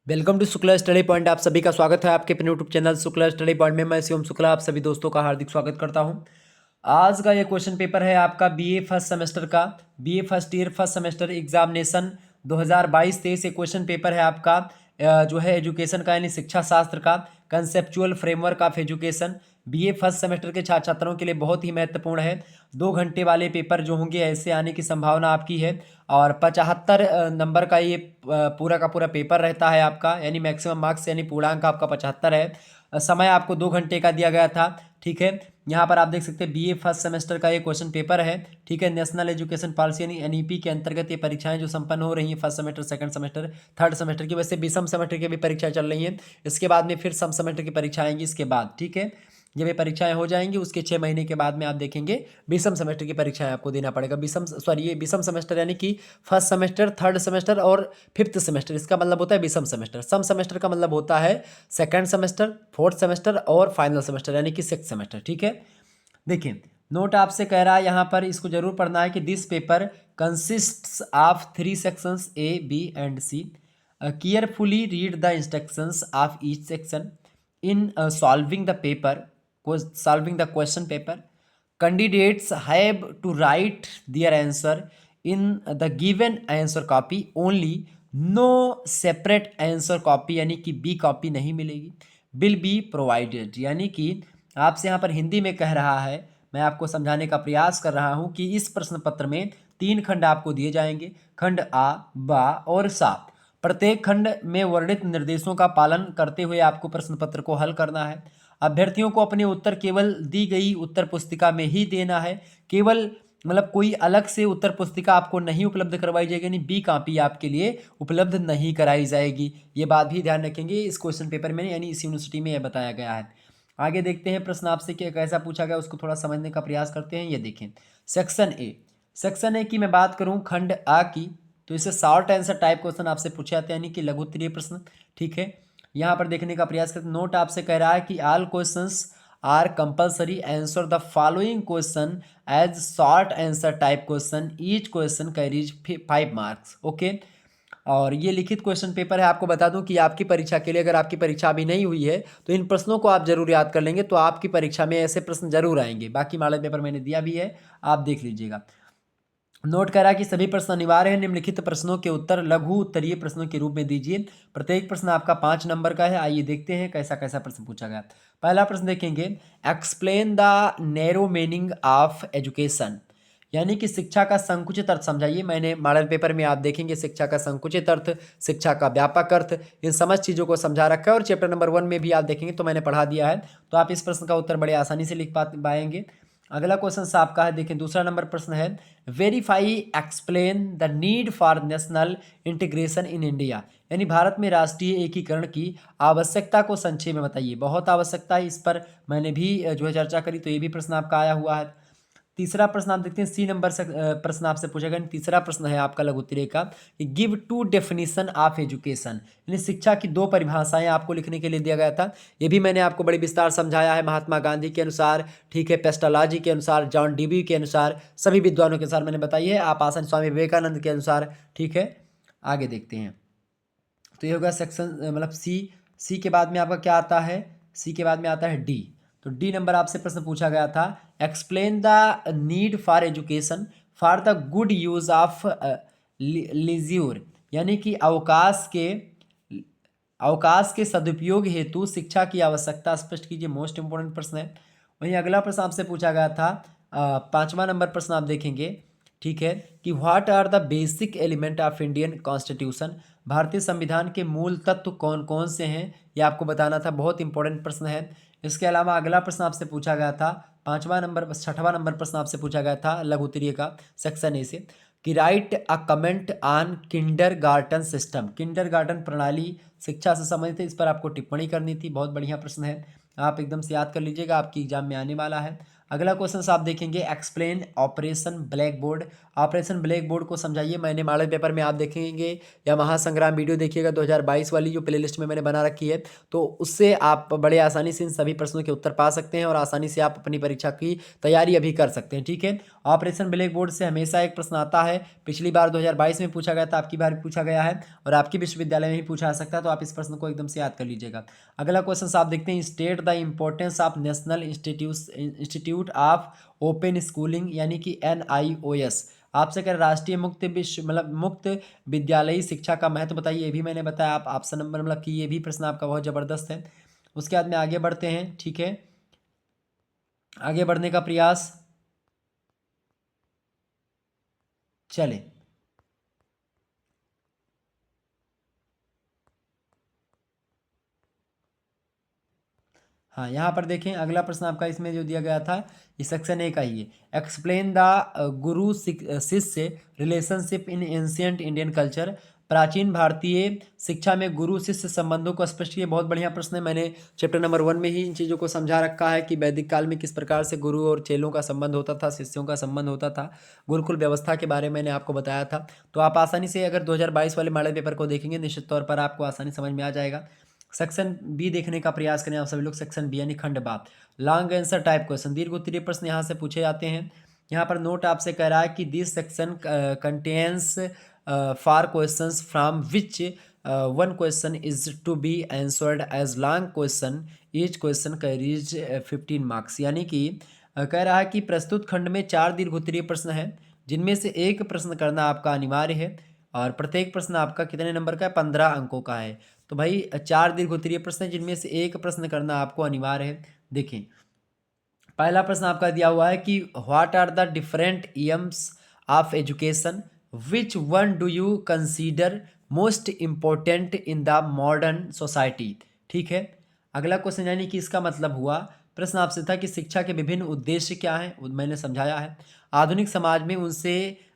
Welcome to Shukla study point. आप सभी का स्वागत है आपके अपने YouTube channel Shukla study point में। मैं शिवम शुक्ला आप सभी दोस्तों का हार्दिक स्वागत करता हूं। आज का ये क्वेश्चन पेपर है आपका बीए फर्स्ट सेमेस्टर का, BA first year first semester examination 2022-23। ये क्वेश्चन पेपर है आपका जो है एजुकेशन का, यानी शिक्षा शास्त्र का, conceptual framework of education. BA first semester के छात्र छात्रों के लिए बहुत ही महत्वपूर्ण है। 2 घंटे वाले पेपर जो होंगे ऐसे आने की संभावना आपकी है और 75 नंबर का ये पूरा का पूरा पेपर रहता है आपका, यानी मैक्सिमम मार्क्स यानी पूर्णांक आपका 75 है। समय आपको 2 घंटे का दिया गया था। ठीक है, यहाँ पर आप देख सकते हैं बीए फर्स्ट सेमेस्टर का ये क्वेश्चन पेपर है। ठीक है, नेशनल एजुकेशन पॉलिसी यानी एनईपी के अंतर्गत ये परीक्षाएं जो संपन्न हो रही हैं, first semester, second semester, third semester की। वैसे बीसम सेमेस्टर की भी परीक्षाएं चल रही हैं। इसके बाद में फिर सम सेमेस्टर की परीक्षा आएंगी इसके बाद। ठीक है, जब ये परीक्षाएं हो जाएंगी उसके 6 महीने के बाद में आप देखेंगे बीसम सेमेस्टर की परीक्षाएं आपको देना पड़ेगा। ये बीसम सेमेस्टर यानी कि फर्स्ट सेमेस्टर, थर्ड सेमेस्टर और फिफ्थ सेमेस्टर, इसका मतलब होता है बीसम सेमेस्टर। सम सेमेस्टर का मतलब होता है सेकंड सेमेस्टर, फोर्थ सेमेस्टर और फाइनल सेमेस्टर यानी कि सिक्स सेमेस्टर। ठीक है, देखिए नोट आपसे कह रहा है यहाँ पर, इसको जरूर पढ़ना है कि this paper consists of 3 sections A B and C. Carefully read the instructions of each section in solving the paper, solving the question paper. Candidates have to write their answer in the given answer copy only. No separate answer copy यानी कि B copy नहीं मिलेगी। will be provided यानी कि आपसे यहाँ पर हिंदी में कह रहा है, मैं आपको समझाने का प्रयास कर रहा हूँ कि इस प्रश्न पत्र में 3 खंड आपको दिए जाएंगे, खंड आ, बा और सा। प्रत्येक खंड में वर्णित निर्देशों का पालन करते हुए आपको प्रश्न पत्र को हल करना है। अभ्यर्थियों को अपने उत्तर केवल दी गई उत्तर पुस्तिका में ही देना है। केवल मतलब कोई अलग से उत्तर पुस्तिका आपको नहीं उपलब्ध करवाई जाएगी, यानी बी कॉपी आपके लिए उपलब्ध नहीं कराई जाएगी। ये बात भी ध्यान रखेंगे इस क्वेश्चन पेपर में, यानी इस यूनिवर्सिटी में यह बताया गया है। आगे देखते हैं प्रश्न आपसे कि कैसा पूछा गया, उसको थोड़ा समझने का प्रयास करते हैं। ये देखें सेक्शन ए। सेक्शन ए की मैं बात करूं खंड आ की, तो इसे शॉर्ट आंसर टाइप क्वेश्चन आपसे पूछे जाते हैं, यानी कि लघु उत्तरीय प्रश्न। ठीक है, यहाँ पर देखने का प्रयास करते। नोट आपसे कह रहा है कि all questions are compulsory, answer the following question as short answer type question, each question carries 5 marks. Okay, और ये लिखित क्वेश्चन पेपर है। आपको बता दूं कि आपकी परीक्षा के लिए, अगर आपकी परीक्षा अभी नहीं हुई है तो इन प्रश्नों को आप जरूर याद कर लेंगे, तो आपकी परीक्षा में ऐसे प्रश्न जरूर आएंगे। बाकी मॉडल पेपर मैंने दिया भी है, आप देख लीजिएगा। नोट करा कि सभी प्रश्न अनिवार्य हैं। निम्नलिखित प्रश्नों के उत्तर लघु उत्तरीय प्रश्नों के रूप में दीजिए। प्रत्येक प्रश्न आपका 5 नंबर का है। आइए देखते हैं कैसा कैसा प्रश्न पूछा गया। पहला प्रश्न देखेंगे, explain the narrow meaning of education, यानी कि शिक्षा का संकुचित अर्थ समझाइए। मैंने मॉडल पेपर में आप देखेंगे शिक्षा का संकुचित अर्थ, शिक्षा का व्यापक अर्थ, इन समस्त चीज़ों को समझा रखा है और चैप्टर नंबर 1 में भी आप देखेंगे तो मैंने पढ़ा दिया है, तो आप इस प्रश्न का उत्तर बड़े आसानी से लिख पाएंगे। अगला क्वेश्चन आपका है, देखें दूसरा नंबर प्रश्न है, verify explain the need for national integration in India, यानी भारत में राष्ट्रीय एकीकरण की आवश्यकता को संक्षेप में बताइए। बहुत आवश्यकता है, इस पर मैंने भी जो है चर्चा करी, तो ये भी प्रश्न आपका आया हुआ है। तीसरा प्रश्न आप देखते हैं, सी नंबर से प्रश्न आपसे पूछा गया। तीसरा प्रश्न है आपका लघु उत्तरीय का, गिव 2 डेफिनेशन ऑफ एजुकेशन, यानी शिक्षा की 2 परिभाषाएं आपको लिखने के लिए दिया गया था। ये भी मैंने आपको बड़ी विस्तार समझाया है, महात्मा गांधी के अनुसार, ठीक है, पेस्टालॉजी के अनुसार, जॉन डीवी के अनुसार, सभी विद्वानों के अनुसार मैंने बताई है, आप आसान स्वामी विवेकानंद के अनुसार। ठीक है, आगे देखते हैं। तो ये होगा सेक्शन मतलब सी के बाद में आपका क्या आता है, सी के बाद में आता है डी। तो डी नंबर आपसे प्रश्न पूछा गया था, explain the need for education for the good use of leisure, यानी कि अवकाश के सदुपयोग हेतु शिक्षा की आवश्यकता स्पष्ट कीजिए। मोस्ट इंपोर्टेंट प्रश्न है। वहीं अगला प्रश्न आपसे पूछा गया था, 5वां नंबर प्रश्न आप देखेंगे, ठीक है, कि what are the basic element of Indian constitution, भारतीय संविधान के मूल तत्व कौन कौन से हैं, ये आपको बताना था। बहुत इंपॉर्टेंट प्रश्न है। इसके अलावा अगला प्रश्न आपसे पूछा गया था, 6वां नंबर प्रश्न आपसे पूछा गया था लघु उत्तरीय का सेक्शन ए से, कि right a comment on kindergarten system, kindergarten प्रणाली शिक्षा से संबंधित है, इस पर आपको टिप्पणी करनी थी। बहुत बढ़िया प्रश्न है, आप एकदम से याद कर लीजिएगा, आपकी एग्जाम में आने वाला है। अगला क्वेश्चन आप देखेंगे, explain operation black board. Operation black board को समझाइए। मैंने मॉडल पेपर में आप देखेंगे या महासंग्राम वीडियो देखिएगा 2022 वाली जो प्लेलिस्ट में मैंने बना रखी है, तो उससे आप बड़े आसानी से इन सभी प्रश्नों के उत्तर पा सकते हैं और आसानी से आप अपनी परीक्षा की तैयारी अभी कर सकते हैं। ठीक है, ऑपरेशन ब्लैक बोर्ड से हमेशा एक प्रश्न आता है। पिछली बार 2022 में पूछा गया था, आपकी बार भी पूछा गया है और आपके विश्वविद्यालय में भी पूछा जा सकता है, तो आप इस प्रश्न को एकदम से याद कर लीजिएगा। अगला क्वेश्चन आप देखते हैं, state the importance of national institute of open schooling यानी कि NIOS। आपसे कह राष्ट्रीय मुक्त विश्व मतलब मुक्त विद्यालयी शिक्षा का महत्व बताइए। ये भी मैंने बताया, आप ऑप्शन नंबर मतलब कि ये भी प्रश्न आपका बहुत ज़बरदस्त है। उसके बाद में आगे बढ़ते हैं। ठीक है, आगे बढ़ने का प्रयास चले। हाँ, यहाँ पर देखें अगला प्रश्न आपका इसमें जो दिया गया था, ये सेक्शन ए का ही है। एक्सप्लेन द गुरु शिष्य relationship in ancient Indian culture. प्राचीन भारतीय शिक्षा में गुरु शिष्य संबंधों को स्पष्ट किए। बहुत बढ़िया प्रश्न है। मैंने चैप्टर नंबर 1 में ही इन चीज़ों को समझा रखा है कि वैदिक काल में किस प्रकार से गुरु और चेलों का संबंध होता था, शिष्यों का संबंध होता था। गुरुकुल व्यवस्था के बारे में मैंने आपको बताया था। तो आप आसानी से अगर 2022 वाले मॉडल पेपर को देखेंगे, निश्चित तौर पर आपको आसानी समझ में आ जाएगा। सेक्शन बी देखने का प्रयास करें आप सभी लोग। सेक्शन बी यानी खंड बात, लॉन्ग आंसर टाइप क्वेश्चन, दीर्घ उत्तरीय प्रश्न यहाँ से पूछे जाते हैं। यहाँ पर नोट आपसे कह रहा है कि this section contains four questions from which one question is to be answered as long question, each question carries 15 marks. यानी कि कह रहा है कि प्रस्तुत खंड में 4 दीर्घ उत्तरीय प्रश्न हैं, जिनमें से एक प्रश्न करना आपका अनिवार्य है और प्रत्येक प्रश्न आपका कितने नंबर का है, 15 अंकों का है। तो भाई 4 दीर्घ उत्तरीय प्रश्न है, जिनमें से एक प्रश्न करना आपको अनिवार्य है। देखिए, पहला प्रश्न आपका दिया हुआ है कि what are the different aims of education, which one do you consider most important in the modern society. ठीक है, अगला क्वेश्चन यानी कि इसका मतलब हुआ, प्रश्न आपसे था कि शिक्षा के विभिन्न उद्देश्य क्या हैं, मैंने समझाया है। आधुनिक समाज में उनसे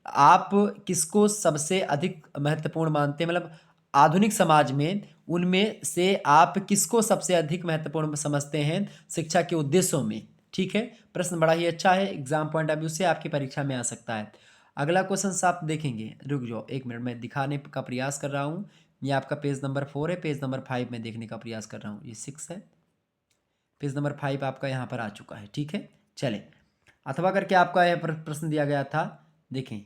आप किसको सबसे अधिक महत्वपूर्ण मानते हैं, मतलब आधुनिक समाज में उनमें से आप किसको सबसे अधिक महत्वपूर्ण समझते हैं शिक्षा के उद्देश्यों में। ठीक है, प्रश्न बड़ा ही अच्छा है, एग्जाम पॉइंट ऑफ व्यू से आपकी परीक्षा में आ सकता है। अगला क्वेश्चन आप देखेंगे, रुक जाओ एक मिनट, मैं दिखाने का प्रयास कर रहा हूँ। ये आपका पेज नंबर 4 है, पेज नंबर 5 में देखने का प्रयास कर रहा हूँ, ये 6 है, पेज नंबर 5 आपका यहाँ पर आ चुका है। ठीक है, चले, अथवा करके आपका यह प्रश्न दिया गया था। देखें,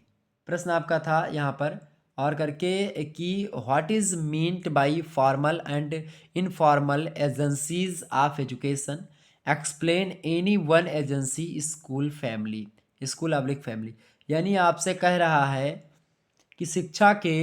प्रश्न आपका था यहाँ पर और करके कि what is meant by formal and informal agencies of education, explain any one agency, school family, school oblique family. यानी आपसे कह रहा है कि शिक्षा के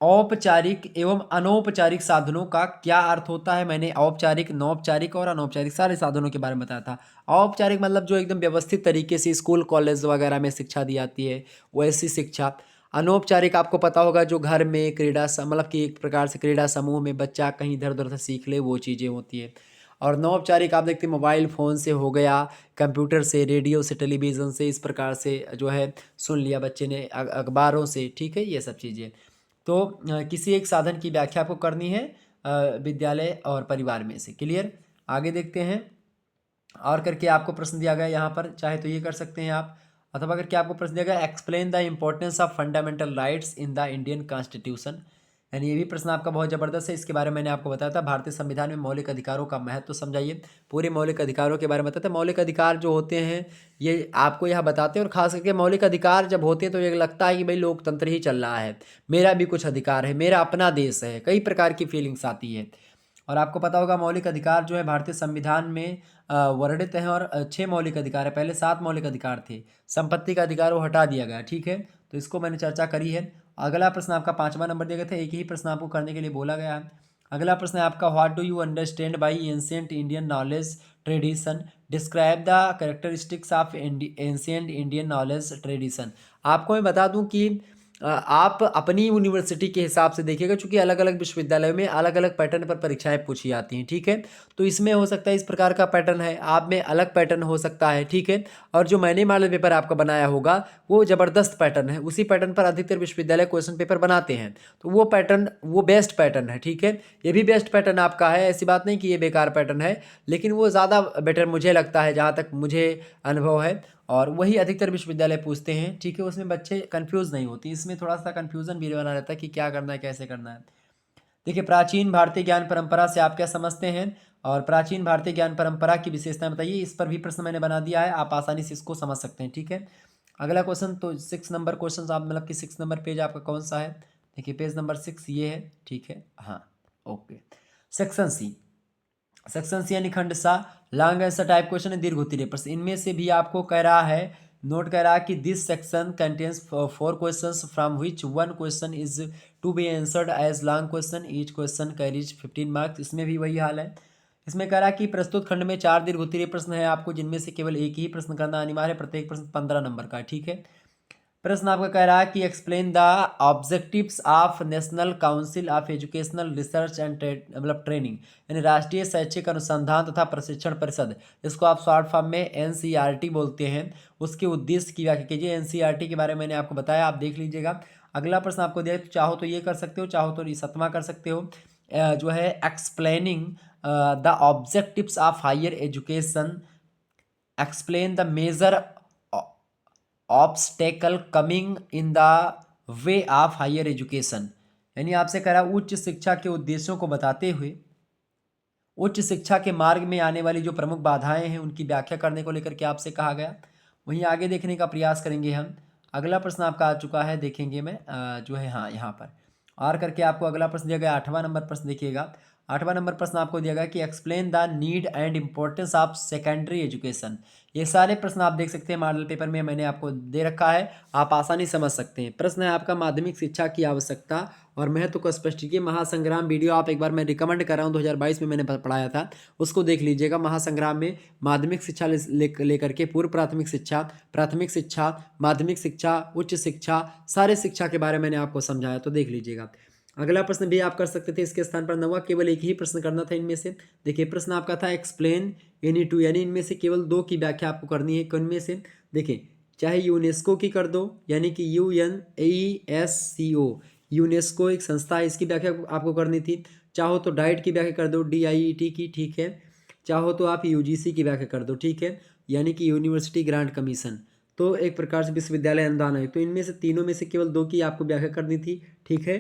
औपचारिक एवं अनौपचारिक साधनों का क्या अर्थ होता है। मैंने औपचारिक, नौपचारिक और अनौपचारिक सारे साधनों के बारे में बताया था। औपचारिक मतलब जो एकदम व्यवस्थित तरीके से स्कूल कॉलेज वगैरह में शिक्षा दी जाती है, वैसी शिक्षा। अनौपचारिक आपको पता होगा, जो घर में क्रीड़ा मतलब कि एक प्रकार से क्रीड़ा समूह में बच्चा कहीं इधर उधर से सीख ले, वो चीज़ें होती है। और नौपचारिक आप देखते हैं मोबाइल फ़ोन से हो गया, कंप्यूटर से, रेडियो से, टेलीविज़न से, इस प्रकार से जो है सुन लिया बच्चे ने, अखबारों से। ठीक है, ये सब चीज़ें। तो किसी एक साधन की व्याख्या आपको करनी है विद्यालय और परिवार में से। क्लियर, आगे देखते हैं। और करके आपको प्रश्न दिया गया यहाँ पर, चाहे तो ये कर सकते हैं आप, अथवा करके आपको प्रश्न दिया गया explain the importance of fundamental rights in the Indian constitution. यानी ये भी प्रश्न आपका बहुत ज़बरदस्त है, इसके बारे में मैंने आपको बताया था। भारतीय संविधान में मौलिक अधिकारों का महत्व तो समझाइए। पूरे मौलिक अधिकारों के बारे में बताते हैं। मौलिक अधिकार जो होते हैं ये आपको यहाँ बताते हैं, और खास करके मौलिक अधिकार जब होते हैं तो ये लगता है कि भाई लोकतंत्र ही चल रहा है, मेरा भी कुछ अधिकार है, मेरा अपना देश है, कई प्रकार की फीलिंग्स आती है। और आपको पता होगा मौलिक अधिकार जो है भारतीय संविधान में वर्णित हैं, और 6 मौलिक अधिकार है। पहले 7 मौलिक अधिकार थे, संपत्ति का अधिकार वो हटा दिया गया। ठीक है, तो इसको मैंने चर्चा करी है। अगला प्रश्न आपका 5वां नंबर दिया गया था, एक ही प्रश्न आपको करने के लिए बोला गया है। अगला प्रश्न है आपका, what do you understand by ancient Indian knowledge tradition, describe the characteristics of ancient Indian knowledge tradition. आपको मैं बता दूं कि आप अपनी यूनिवर्सिटी के हिसाब से देखिएगा, चूँकि अलग अलग विश्वविद्यालयों में अलग अलग पैटर्न पर परीक्षाएं पूछी जाती हैं, ठीक है। तो इसमें हो सकता है इस प्रकार का पैटर्न है, आप में अलग पैटर्न हो सकता है, ठीक है। और जो मैंने मॉडल पेपर आपका बनाया होगा वो ज़बरदस्त पैटर्न है, उसी पैटर्न पर अधिकतर विश्वविद्यालय क्वेश्चन पेपर बनाते हैं। तो वो पैटर्न वो बेस्ट पैटर्न है, ठीक है। ये भी बेस्ट पैटर्न आपका है, ऐसी बात नहीं कि ये बेकार पैटर्न है, लेकिन वो ज़्यादा बेटर मुझे लगता है, जहाँ तक मुझे अनुभव है। और वही अधिकतर विश्वविद्यालय पूछते हैं, ठीक है। उसमें बच्चे कंफ्यूज नहीं होती, इसमें थोड़ा सा कंफ्यूजन भी बना रहता है कि क्या करना है, कैसे करना है। देखिए, प्राचीन भारतीय ज्ञान परंपरा से आप क्या समझते हैं और प्राचीन भारतीय ज्ञान परंपरा की विशेषताएं बताइए। इस पर भी प्रश्न मैंने बना दिया है, आप आसानी से इसको समझ सकते हैं, ठीक है। अगला क्वेश्चन, तो 6 नंबर क्वेश्चन, आप मतलब कि 6 नंबर पेज आपका कौन सा है। देखिए, पेज नंबर 6 ये है, ठीक है। हाँ, okay. Section C, section C यानी खंड सा, लॉन्ग आंसर टाइप क्वेश्चन है, दीर्घ उत्तरीय प्रश्न। इनमें से भी आपको कह रहा है, नोट कह रहा है कि this section contains 4 questions from which 1 question is to be answered as long question, each question carries 15 marks. इसमें भी वही हाल है। इसमें कह रहा है कि प्रस्तुत खंड में 4 दीर्घ उत्तरीय प्रश्न है आपको, जिनमें से केवल एक ही प्रश्न करना अनिवार्य है। प्रत्येक प्रश्न 15 नंबर का है, ठीक है। प्रश्न आपका कह रहा है कि explain the objectives of national council of educational research and मतलब ट्रेनिंग, यानी राष्ट्रीय शैक्षिक अनुसंधान तथा प्रशिक्षण परिषद, इसको आप शॉर्ट फॉर्म में एनसीईआरटी बोलते हैं, उसके उद्देश्य की व्याख्या कीजिए। एनसीईआरटी के बारे में मैंने आपको बताया, आप देख लीजिएगा। अगला प्रश्न आपको दिया, तो चाहो तो ये कर सकते हो, चाहो तो 7वां कर सकते हो। जो है explaining the objectives of higher education, explain the major obstacle coming in the way of higher education, यानी आपसे कह रहा उच्च शिक्षा के उद्देश्यों को बताते हुए उच्च शिक्षा के मार्ग में आने वाली जो प्रमुख बाधाएं हैं उनकी व्याख्या करने को लेकर के आपसे कहा गया। वहीं आगे देखने का प्रयास करेंगे हम। अगला प्रश्न आपका आ चुका है, देखेंगे मैं जो है, हाँ यहाँ पर और करके आपको अगला प्रश्न दिया गया। 8वां नंबर प्रश्न देखिएगा। 8वां नंबर प्रश्न आपको दिया गया कि explain the need and importance of secondary education. ये सारे प्रश्न आप देख सकते हैं मॉडल पेपर में, मैंने आपको दे रखा है, आप आसानी समझ सकते हैं। प्रश्न है आपका माध्यमिक शिक्षा की आवश्यकता और महत्व को स्पष्ट कीजिए। महासंग्राम वीडियो आप एक बार मैं रिकमेंड कर रहा हूँ, 2022 में मैंने पढ़ाया था, उसको देख लीजिएगा। महासंग्राम में माध्यमिक शिक्षा लेकर के पूर्व प्राथमिक शिक्षा, प्राथमिक शिक्षा, माध्यमिक शिक्षा, उच्च शिक्षा, सारे शिक्षा के बारे में मैंने आपको समझाया, तो देख लीजिएगा। अगला प्रश्न भी आप कर सकते थे इसके स्थान पर 9वां, केवल एक ही प्रश्न करना था इनमें से। देखिए, प्रश्न आपका था एक्सप्लेन एनी टू, यानी इनमें से केवल 2 की व्याख्या आपको करनी है। इनमें से देखिए, चाहे यूनेस्को की कर दो, यानी कि UNESCO, यूनेस्को एक संस्था है, इसकी व्याख्या आपको करनी थी। चाहो तो डाइट की व्याख्या कर दो, DIET की, ठीक है। चाहो तो आप UGC की व्याख्या कर दो, ठीक है, यानी कि यूनिवर्सिटी ग्रांट कमीशन। तो एक प्रकार से विश्वविद्यालय अनुदान आयोग। तो इनमें से तीनों में से केवल 2 की आपको व्याख्या करनी थी, ठीक है।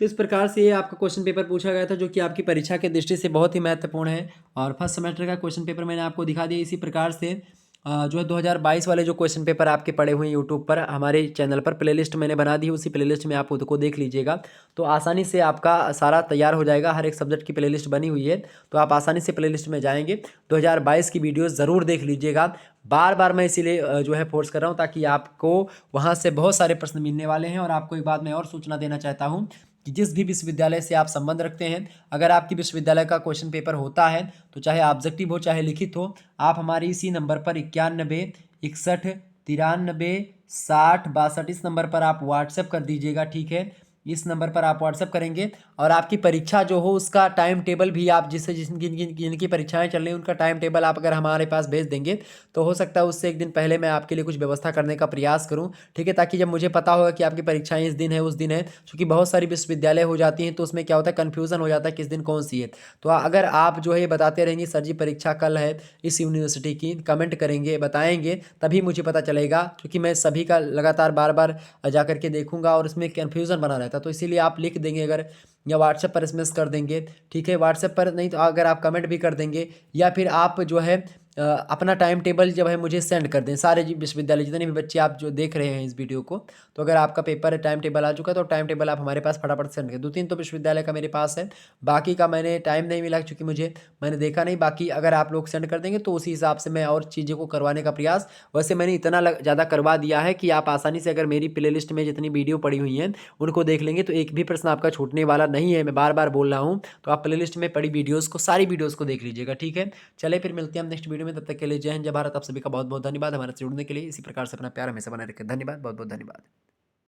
तो इस प्रकार से ये आपका क्वेश्चन पेपर पूछा गया था, जो कि आपकी परीक्षा की दृष्टि से बहुत ही महत्वपूर्ण है। और फर्स्ट सेमेस्टर का क्वेश्चन पेपर मैंने आपको दिखा दिया। इसी प्रकार से जो है 2022 वाले जो क्वेश्चन पेपर आपके पड़े हुए हैं यूट्यूब पर, हमारे चैनल पर प्लेलिस्ट मैंने बना दी है, उसी प्लेलिस्ट में आप उसको देख लीजिएगा, तो आसानी से आपका सारा तैयार हो जाएगा। हर एक सब्जेक्ट की प्लेलिस्ट बनी हुई है, तो आप आसानी से प्लेलिस्ट में जाएंगे। 2022 की वीडियो ज़रूर देख लीजिएगा। बार बार मैं इसीलिए जो है फोर्स कर रहा हूँ, ताकि आपको वहाँ से बहुत सारे प्रश्न मिलने वाले हैं। और आपको एक बात मैं और सूचना देना चाहता हूँ कि जिस भी विश्वविद्यालय से आप संबंध रखते हैं, अगर आपकी विश्वविद्यालय का क्वेश्चन पेपर होता है, तो चाहे ऑब्जेक्टिव हो चाहे लिखित हो, आप हमारे इसी नंबर पर 91 61 93 60 62 इस नंबर पर आप व्हाट्सएप कर दीजिएगा, ठीक है। इस नंबर पर आप व्हाट्सएप करेंगे और आपकी परीक्षा जो हो उसका टाइम टेबल भी आप जिनकी परीक्षाएं चल रही हैं उनका टाइम टेबल आप अगर हमारे पास भेज देंगे, तो हो सकता है उससे एक दिन पहले मैं आपके लिए कुछ व्यवस्था करने का प्रयास करूं, ठीक है, ताकि जब मुझे पता होगा कि आपकी परीक्षाएं इस दिन है उस दिन है, क्योंकि बहुत सारी विश्वविद्यालय हो जाती हैं, तो उसमें क्या होता है, कन्फ्यूजन हो जाता है किस दिन कौन सी है। तो अगर आप जो है ये बताते रहेंगे सर जी परीक्षा कल है इस यूनिवर्सिटी की, कमेंट करेंगे, बताएंगे, तभी मुझे पता चलेगा, क्योंकि मैं सभी का लगातार बार बार जा करके देखूंगा और इसमें कन्फ्यूजन बना रहता है। तो इसीलिए आप लिख देंगे अगर, या व्हाट्सएप पर एसएमएस कर देंगे, ठीक है। व्हाट्सएप पर नहीं तो अगर आप कमेंट भी कर देंगे, या फिर आप जो है अपना टाइम टेबल जब है मुझे सेंड कर दें। सारे विश्वविद्यालय जितने भी बच्चे आप जो देख रहे हैं इस वीडियो को, तो अगर आपका पेपर टाइम टेबल आ चुका है तो टाइम टेबल आप हमारे पास फटाफट सेंड करें। 2-3 तो विश्वविद्यालय का मेरे पास है, बाकी का मैंने टाइम नहीं मिला क्योंकि मैंने देखा नहीं। बाकी अगर आप लोग सेंड कर देंगे तो उसी हिसाब से मैं और चीज़ों को करवाने का प्रयास, वैसे मैंने इतना ज़्यादा करवा दिया है कि आप आसानी से अगर मेरी प्ले लिस्ट में जितनी वीडियो पड़ी हुई हैं उनको देख लेंगे तो एक भी प्रश्न आपका छूटने वाला नहीं है। मैं बार बार बोल रहा हूँ, तो आप प्ले लिस्ट में पड़ी वीडियोज़ को, सारी वीडियोज़ को देख लीजिएगा, ठीक है। चले फिर मिलते हैं हम नेक्स्ट वीडियो में, तब तक के लिए जय हिंद जय भारत। आप सभी का बहुत बहुत धन्यवाद हमारे से जुड़ने के लिए। इसी प्रकार से अपना प्यार हमेशा बनाए रखें। धन्यवाद, बहुत बहुत धन्यवाद।